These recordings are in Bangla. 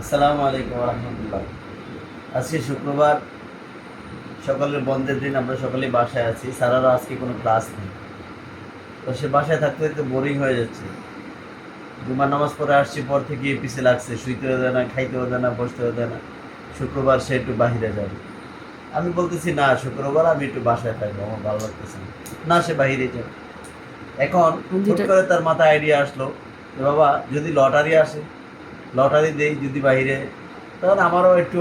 আসসালামু আলাইকুম রহমতুল্লাহ। আজকে শুক্রবার, সকালের বন্ধের দিন। আমরা সকলেই বাসায় আছি। স্যারেরও আজকে কোনো ক্লাস নেই। তো সে বাসায় থাকতে থাকতে বোরিং হয়ে যাচ্ছে। জুমার নামাজ পড়ে আসছি, পর থেকে পিছে লাগছে, শুইতেও দেয় না, খাইতেও দেয় না, বসতেও দেয় না। শুক্রবার সে একটু বাহিরে যাবে। আমি বলতেছি না, শুক্রবার আমি একটু বাসায় থাকবো, আমার ভালো লাগতেছে না। না, সে বাহিরে যাবে। এখন হুট করে তার মাথায় আইডিয়া আসলো যে বাবা, যদি লটারি আসে, লটারি দেই যদি বাহিরে, তখন আমারও একটু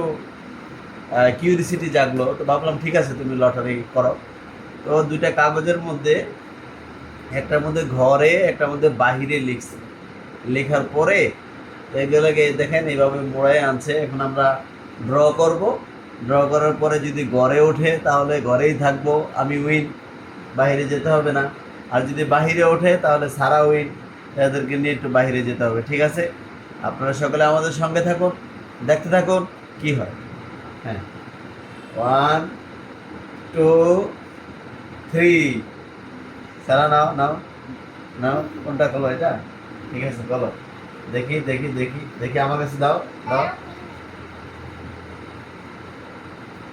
কিউরিসিটি জাগলো। তো ভাবলাম ঠিক আছে, তুমি লটারি করো। তো দুইটা কাগজের মধ্যে, একটার মধ্যে ঘরে, একটার মধ্যে বাহিরে লিখছে। লেখার পরে এগুলোকে দেখেন এইভাবে মোড়ায় আনছে। এখন আমরা ড্র করব। ড্র করার পরে যদি ঘরে ওঠে তাহলে ঘরেই থাকবো, আমি উইন, বাইরে যেতে হবে না। আর যদি বাহিরে ওঠে তাহলে সারা উইন, এদেরকে নিয়ে একটু বাইরে যেতে হবে। ঠিক আছে, আপনারা সকলে আমাদের সঙ্গে থাকুন, দেখতে থাকুন কি হয়। হ্যাঁ, 1 2 3। সারা নাও নাও নাও। কোনটা কলো এটা? ঠিক আছে, বলো। দেখি দেখি দেখি দেখি, আমার কাছে দাও, দাও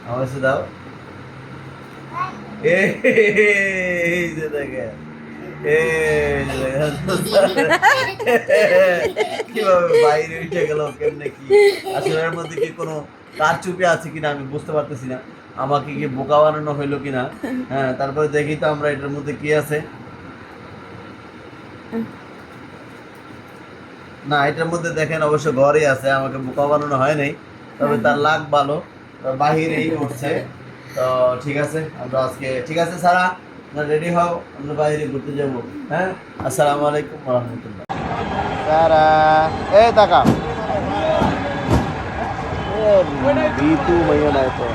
আমার কাছে দাও। এই যে দেখে, এই যে দেখেন। কিভাবে বাইরে উঠে গেল, কেমনে কি? আসলে এর মধ্যে কি কোনো কারচুপি আছে কিনা আমি বুঝতে পারতেছি না। আমাকে কি বোকা বানানো হইলো কিনা। হ্যাঁ, তারপরে দেখি তো আমরা এটার মধ্যে কি আছে। না, এটার মধ্যে দেখেন অবশ্য ঘরই আছে, আমাকে বোকা বানানো হয় নাই। তবে তার লাক ভালো, বাহিরেই উঠছে। তো ঠিক আছে, আমরা আজকে ঠিক আছে সারা, রেডি হও, আমরা বাইরে ঘুরতে যাবো। হ্যাঁ, আসসালামু আলাইকুম রহমতুল্লাহ। সারা, এ টাকা বিতু মাইয়া নাই তো।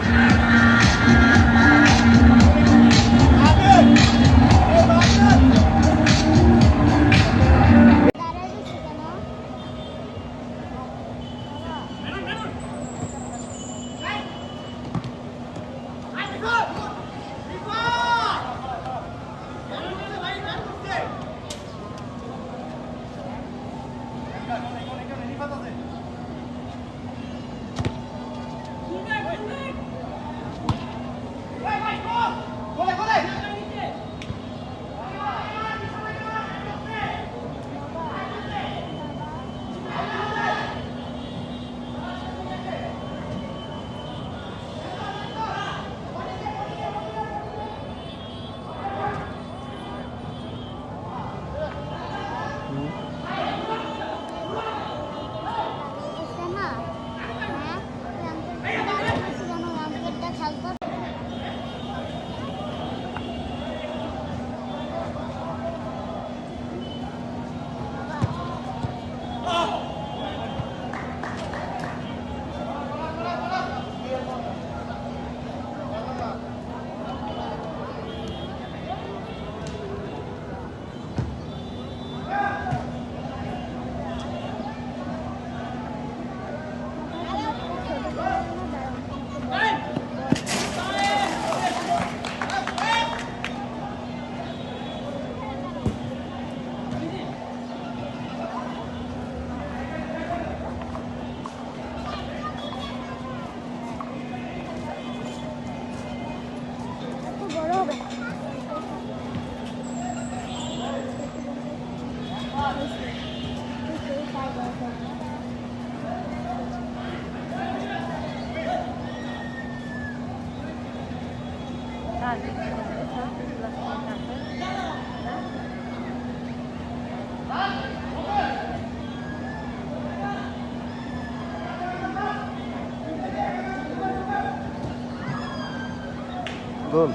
গোল,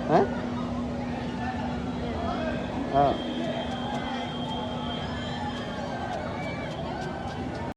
হ্যাঁ হ্যাঁ।